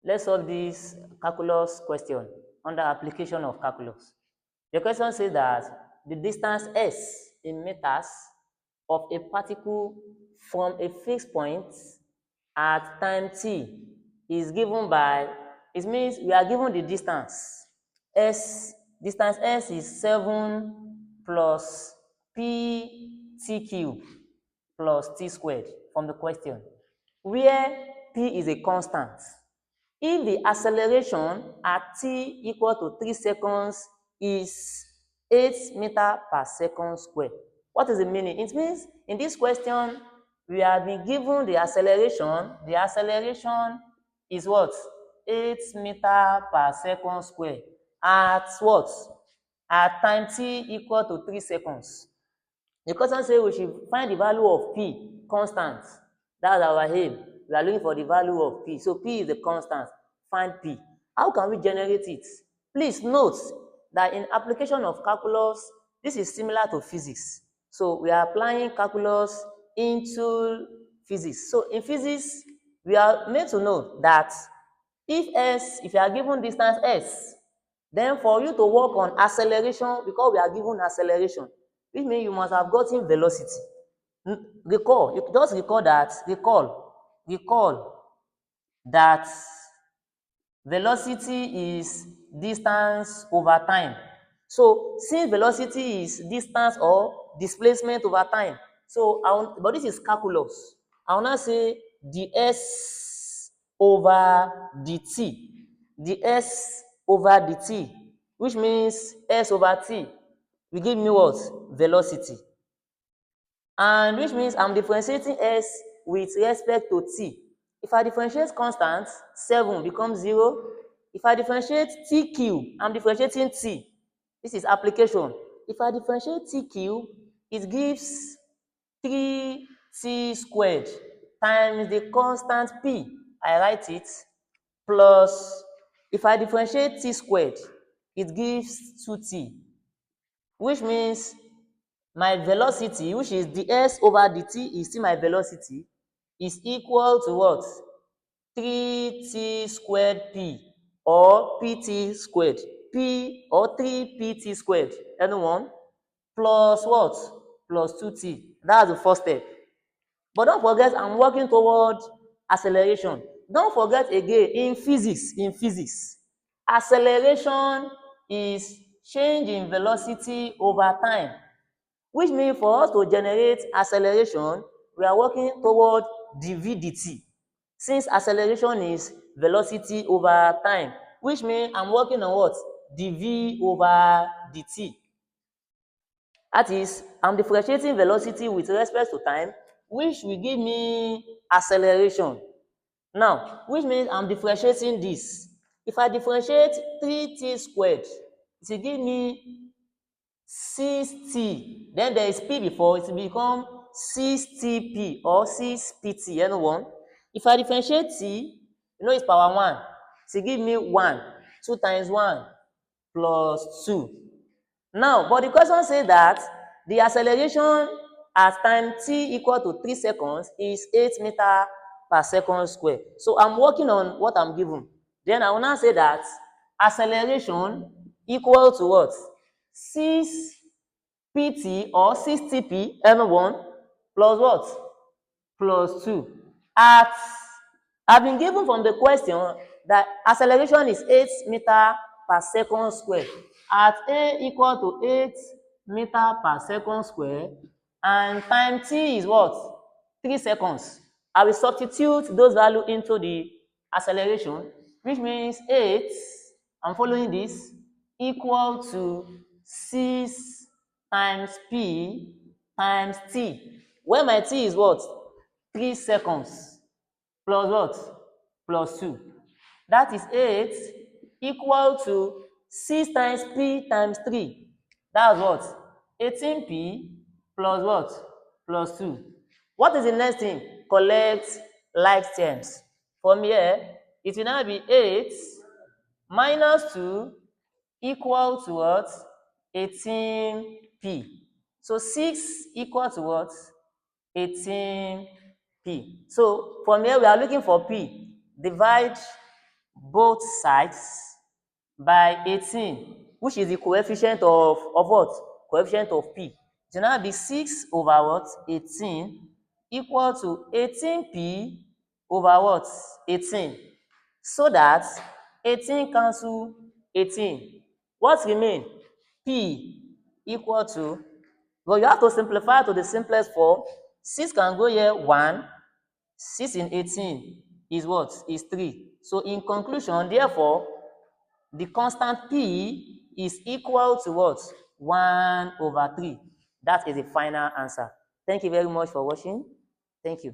Let's solve this calculus question under application of calculus. The question says that the distance s in meters of a particle from a fixed point at time t is given by, it means we are given the distance distance s is 7 plus pt cube plus t squared from the question, where p is a constant. If the acceleration at t equal to 3 seconds is 8 meter per second square. What is the meaning? It means in this question, we have been given the acceleration. The acceleration is what? 8 meter per second square. At what? At time t equal to 3 seconds. The question says we should find the value of p, constant. That's our aim. We are looking for the value of p. So p is the constant. Find p. How can we generate it? Please note that in application of calculus, this is similar to physics. So we are applying calculus into physics. So in physics, we are made to know that if you are given distance s, then for you to work on acceleration, because we are given acceleration, which means you must have gotten velocity. Recall, you just recall that velocity is distance over time. So since velocity is distance or displacement over time, but this is calculus. I will now say ds over dt. ds over dt, which means s over t will give me what? Velocity. And which means I'm differentiating s with respect to t. If I differentiate constant, 7 becomes 0. If I differentiate t cube, I'm differentiating t. This is application. If I differentiate t cube, it gives 3t squared times the constant p. I write it, plus, if I differentiate t squared, it gives 2t, which means my velocity, which is ds over dt, is still my velocity, is equal to what? 3t squared p, or pt squared, p or 3pt squared, anyone, plus what? Plus 2t. That's the first step. But don't forget, I'm working toward acceleration. Don't forget again, in physics, acceleration is change in velocity over time, which means for us to generate acceleration, we are working toward dv dt. Since acceleration is velocity over time, which means I'm working on what? dv over dt. That is, I'm differentiating velocity with respect to time, which will give me acceleration. Now, which means I'm differentiating this. If I differentiate 3t squared, it will give me 6t. Then there is p before, it will become 6tp or 6pt, anyone. If I differentiate t, you know it's power 1. It will give me 1. 2 times 1 plus 2. Now, but the question says that the acceleration at time t equal to 3 seconds is 8 meter per second square. So I'm working on what I'm given. Then I will now say that acceleration equal to what? 6 pt or 6tp, anyone, plus what? Plus 2. I've been given from the question that acceleration is 8 meter per second square. At a equal to 8 meter per second square, and time t is what? 3 seconds. I will substitute those values into the acceleration, which means 8, I'm following this, equal to 6 times p times t, where my t is what? 3 seconds, plus what? Plus 2. That is 8 equal to 6 times p times 3. That's what? 18p plus what? Plus 2. What is the next thing? Collect like terms. From here, it will now be 8 minus 2 equal to what? 18p. So 6 equal to what? 18p. So from here we are looking for p. Divide both sides by 18, which is the coefficient of what? Coefficient of p. So now be 6 over what? 18 equal to 18p over what? 18. So that 18 cancel 18. What remain? P equal to, well, you have to simplify to the simplest form. 6 can go here 1. 6 in 18 is what? Is 3. So in conclusion, therefore, the constant P is equal to what? 1 over 3. That is the final answer. Thank you very much for watching. Thank you.